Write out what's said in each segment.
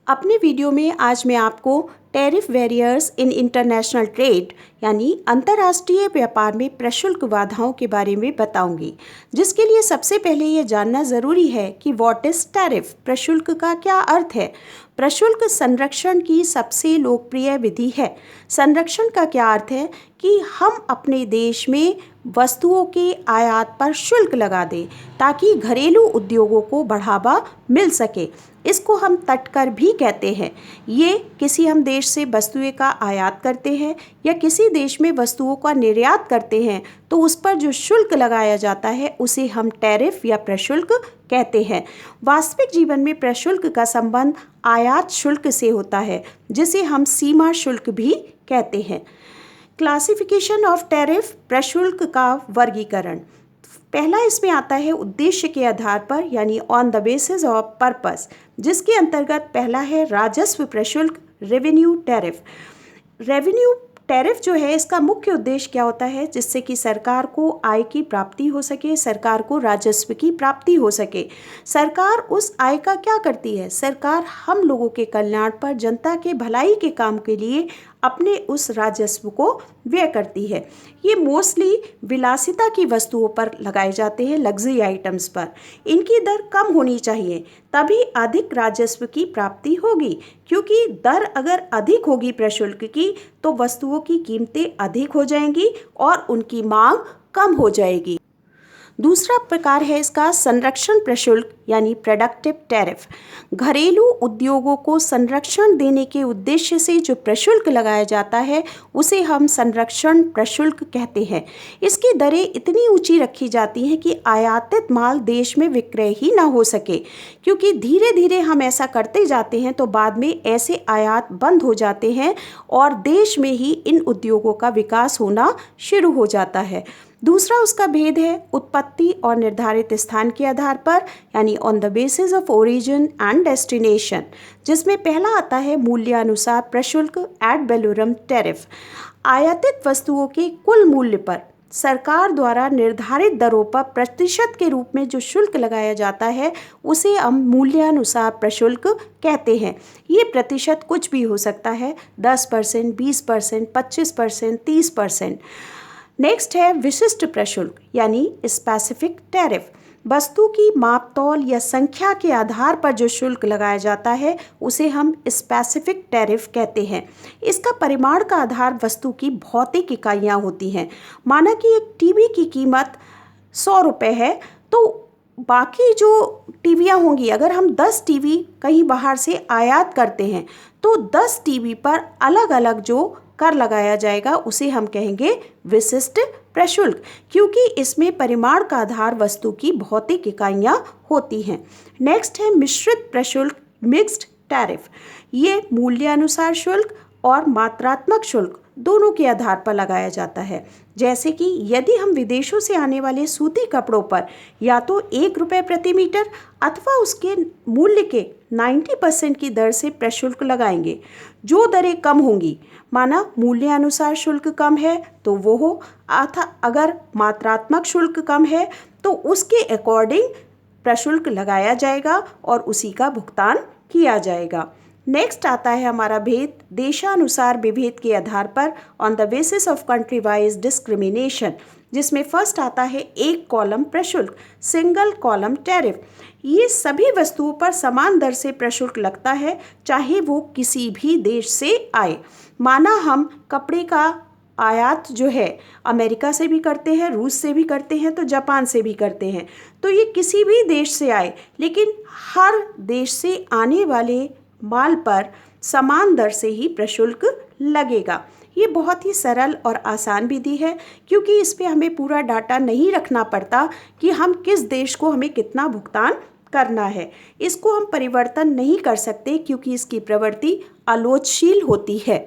अपने वीडियो में आज मैं आपको tariff barriers in international trade यानी अंतर्राष्ट्रीय व्यापार में प्रशुल्क बाधाओं के बारे में बताऊंगी, जिसके लिए सबसे पहले ये जानना ज़रूरी है कि व्हाट इज़ टैरिफ, प्रशुल्क का क्या अर्थ है। प्रशुल्क संरक्षण की सबसे लोकप्रिय विधि है। संरक्षण का क्या अर्थ है कि हम अपने देश में वस्तुओं के आयात पर शुल्क लगा दें ताकि घरेलू उद्योगों को बढ़ावा मिल सके। इसको हम तटकर भी कहते हैं। ये किसी हम देश से वस्तुएं का आयात करते हैं या किसी देश में वस्तुओं का निर्यात करते हैं तो उस पर जो शुल्क लगाया जाता है उसे हम टैरिफ या प्रशुल्क कहते हैं। वास्तविक जीवन में प्रशुल्क का संबंध आयात शुल्क से होता है, जिसे हम सीमा शुल्क भी कहते हैं। क्लासिफिकेशन ऑफ टैरिफ, प्रशुल्क का वर्गीकरण। पहला इसमें आता है उद्देश्य के आधार पर यानी on the basis of purpose, जिसके अंतर्गत पहला है राजस्व प्रशुल्क, रेवेन्यू टैरिफ। रेवेन्यू टैरिफ जो है इसका मुख्य उद्देश्य क्या होता है, जिससे कि सरकार को आय की प्राप्ति हो सके, सरकार को राजस्व की प्राप्ति हो सके। सरकार उस आय का क्या करती है, सरकार हम लोगों के कल्याण पर, जनता के भलाई के काम के लिए अपने उस राजस्व को व्यय करती है। ये मोस्टली विलासिता की वस्तुओं पर लगाए जाते हैं, लग्जरी आइटम्स पर। इनकी दर कम होनी चाहिए, तभी अधिक राजस्व की प्राप्ति होगी, क्योंकि दर अगर अधिक होगी प्रशुल्क की तो वस्तुओं की कीमतें अधिक हो जाएंगी और उनकी मांग कम हो जाएगी। दूसरा प्रकार है इसका संरक्षण प्रशुल्क यानी प्रोडक्टिव टैरिफ। घरेलू उद्योगों को संरक्षण देने के उद्देश्य से जो प्रशुल्क लगाया जाता है उसे हम संरक्षण प्रशुल्क कहते हैं। इसकी दरें इतनी ऊंची रखी जाती हैं कि आयातित माल देश में विक्रय ही ना हो सके, क्योंकि धीरे धीरे हम ऐसा करते जाते हैं तो बाद में ऐसे आयात बंद हो जाते हैं और देश में ही इन उद्योगों का विकास होना शुरू हो जाता है। दूसरा उसका भेद है उत्पत्ति और निर्धारित स्थान के आधार पर यानी on the basis of origin and destination, जिसमें पहला आता है मूल्यानुसार प्रशुल्क, एड वैलोरम टैरिफ। आयातित वस्तुओं के कुल मूल्य पर सरकार द्वारा निर्धारित दरों पर प्रतिशत के रूप में जो शुल्क लगाया जाता है उसे हम मूल्यानुसार प्रशुल्क कहते हैं। ये प्रतिशत कुछ भी हो सकता है, 10%, 20%, 25%, 30%। नेक्स्ट है विशिष्ट प्रशुल्क यानी स्पेसिफिक टैरिफ। वस्तु की माप तौल या संख्या के आधार पर जो शुल्क लगाया जाता है उसे हम स्पेसिफिक टैरिफ कहते हैं। इसका परिमाण का आधार वस्तु की भौतिक इकाइयाँ होती हैं। माना कि एक टीवी की कीमत 100 रुपये है तो बाकी जो टीवियाँ होंगी, अगर हम 10 टीवी कहीं बाहर से आयात करते हैं तो 10 टीवी पर अलग अलग जो कर लगाया जाएगा उसे हम कहेंगे विशिष्ट प्रशुल्क, क्योंकि इसमें परिमाण का आधार वस्तु की भौतिक इकाइयाँ होती हैं। नेक्स्ट है मिश्रित प्रशुल्क, मिक्स्ड टैरिफ। ये मूल्यानुसार शुल्क और मात्रात्मक शुल्क दोनों के आधार पर लगाया जाता है। जैसे कि यदि हम विदेशों से आने वाले सूती कपड़ों पर या तो 1 रुपये प्रति मीटर अथवा उसके मूल्य के 90% की दर से प्रशुल्क लगाएंगे। जो दरें कम होंगी, माना मूल्यानुसार शुल्क कम है तो वो हो, अथा अगर मात्रात्मक शुल्क कम है तो उसके अकॉर्डिंग प्रशुल्क लगाया जाएगा और उसी का भुगतान किया जाएगा। नेक्स्ट आता है हमारा भेद देशानुसार विभेद के आधार पर on the basis of country wise discrimination, जिसमें फर्स्ट आता है एक कॉलम प्रशुल्क, सिंगल कॉलम टैरिफ। ये सभी वस्तुओं पर समान दर से प्रशुल्क लगता है, चाहे वो किसी भी देश से आए। माना हम कपड़े का आयात जो है अमेरिका से भी करते हैं, रूस से भी करते हैं, तो जापान से भी करते हैं, तो ये किसी भी देश से आए, लेकिन हर देश से आने वाले माल पर समान दर से ही प्रशुल्क लगेगा। ये बहुत ही सरल और आसान विधि है, क्योंकि इस पे हमें पूरा डाटा नहीं रखना पड़ता कि हम किस देश को हमें कितना भुगतान करना है। इसको हम परिवर्तन नहीं कर सकते क्योंकि इसकी प्रवृत्ति आलोचशील होती है।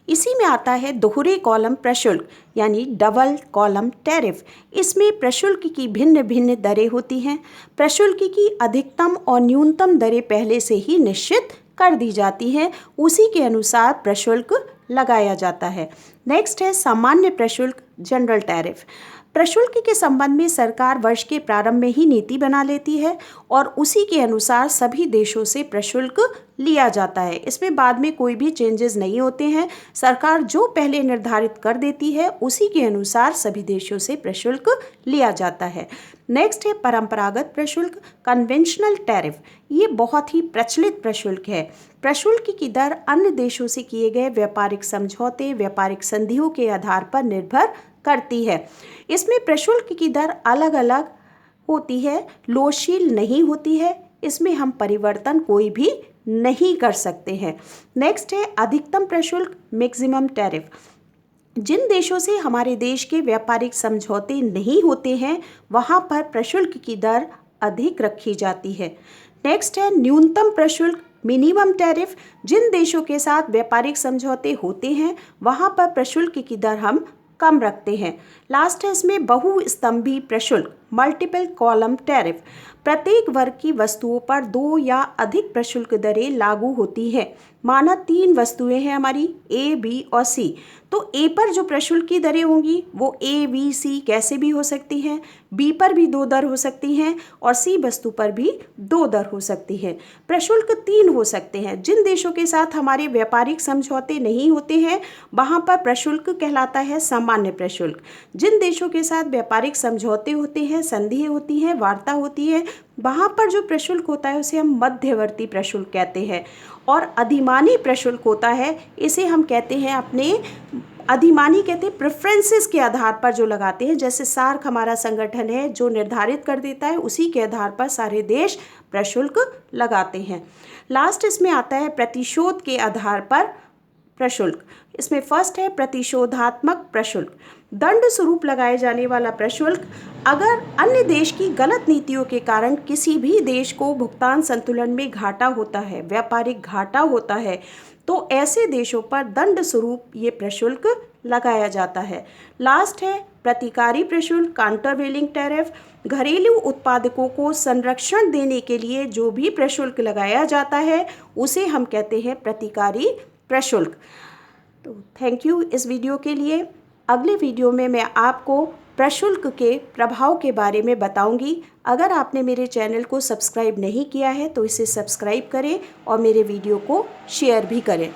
इसी में आता है दोहरे कॉलम प्रशुल्क यानी डबल कॉलम टैरिफ। इसमें प्रशुल्क की भिन्न भिन्न दरें होती हैं। प्रशुल्क की अधिकतम और न्यूनतम दरें पहले से ही निश्चित कर दी जाती हैं, उसी के अनुसार प्रशुल्क लगाया जाता है। नेक्स्ट है सामान्य प्रशुल्क, जनरल टैरिफ। प्रशुल्क के संबंध में सरकार वर्ष के प्रारंभ में ही नीति बना लेती है और उसी के अनुसार सभी देशों से प्रशुल्क लिया जाता है। इसमें बाद में कोई भी चेंजेस नहीं होते हैं। सरकार जो पहले निर्धारित कर देती है उसी के अनुसार सभी देशों से प्रशुल्क लिया जाता है। नेक्स्ट है परंपरागत प्रशुल्क, कन्वेंशनल टैरिफ। ये बहुत ही प्रचलित प्रशुल्क है। प्रशुल्क की दर अन्य देशों से किए गए व्यापारिक समझौते, व्यापारिक संधियों के आधार पर निर्भर करती है। इसमें प्रशुल्क की दर अलग अलग होती है, लोचशील नहीं होती है। इसमें हम परिवर्तन कोई भी नहीं कर सकते हैं। नेक्स्ट है अधिकतम प्रशुल्क, मैक्सिमम टैरिफ। जिन देशों से हमारे देश के व्यापारिक समझौते नहीं होते हैं वहाँ पर प्रशुल्क की दर अधिक रखी जाती है। नेक्स्ट है न्यूनतम प्रशुल्क, मिनिमम टैरिफ। जिन देशों के साथ व्यापारिक समझौते होते हैं वहाँ पर प्रशुल्क की दर हम कम रखते हैं। लास्ट है इसमें बहुस्तंभी प्रशुल्क, मल्टीपल कॉलम टैरिफ। प्रत्येक वर्ग की वस्तुओं पर 2 या अधिक प्रशुल्क दरें लागू होती हैं। माना 3 वस्तुएं हैं हमारी ए, बी और सी, तो ए पर जो प्रशुल्क की दरें होंगी वो ए, बी, सी कैसे भी हो सकती हैं, बी पर भी 2 दर हो सकती हैं और सी वस्तु पर भी 2 दर हो सकती है। प्रशुल्क 3 हो सकते हैं। जिन देशों के साथ हमारे व्यापारिक समझौते नहीं होते हैं वहाँ पर प्रशुल्क कहलाता है सामान्य प्रशुल्क। जिन देशों के साथ व्यापारिक समझौते होते हैं, संधि होती है, वार्ता होती है, वहाँ पर जो प्रशुल्क होता है उसे हम मध्यवर्ती प्रशुल्क कहते हैं। और अधिमानी प्रशुल्क होता है, इसे हम कहते हैं अपने अधिमानी कहते हैं प्रेफरेंसेस के आधार पर जो लगाते हैं। जैसे सार्क हमारा संगठन है जो निर्धारित कर देता है, उसी के आधार पर सारे देश प्रशुल्क लगाते हैं। लास्ट इसमें आता है प्रतिशोध के आधार पर प्रशुल्क। इसमें फर्स्ट है प्रतिशोधात्मक प्रशुल्क। दंड स्वरूप लगाए जाने वाला प्रशुल्क अगर अन्य देश की गलत नीतियों के कारण किसी भी देश को भुगतान संतुलन में घाटा होता है, व्यापारिक घाटा होता है, तो ऐसे देशों पर दंड स्वरूप ये प्रशुल्क लगाया जाता है। लास्ट है प्रतिकारी प्रशुल्क, काउंटरवेलिंग टैरिफ। घरेलू उत्पादकों को संरक्षण देने के लिए जो भी प्रशुल्क लगाया जाता है उसे हम कहते हैं प्रतिकारी प्रशुल्क। तो थैंक यू इस वीडियो के लिए। अगले वीडियो में मैं आपको प्रशुल्क के प्रभाव के बारे में बताऊंगी। अगर आपने मेरे चैनल को सब्सक्राइब नहीं किया है तो इसे सब्सक्राइब करें और मेरे वीडियो को शेयर भी करें।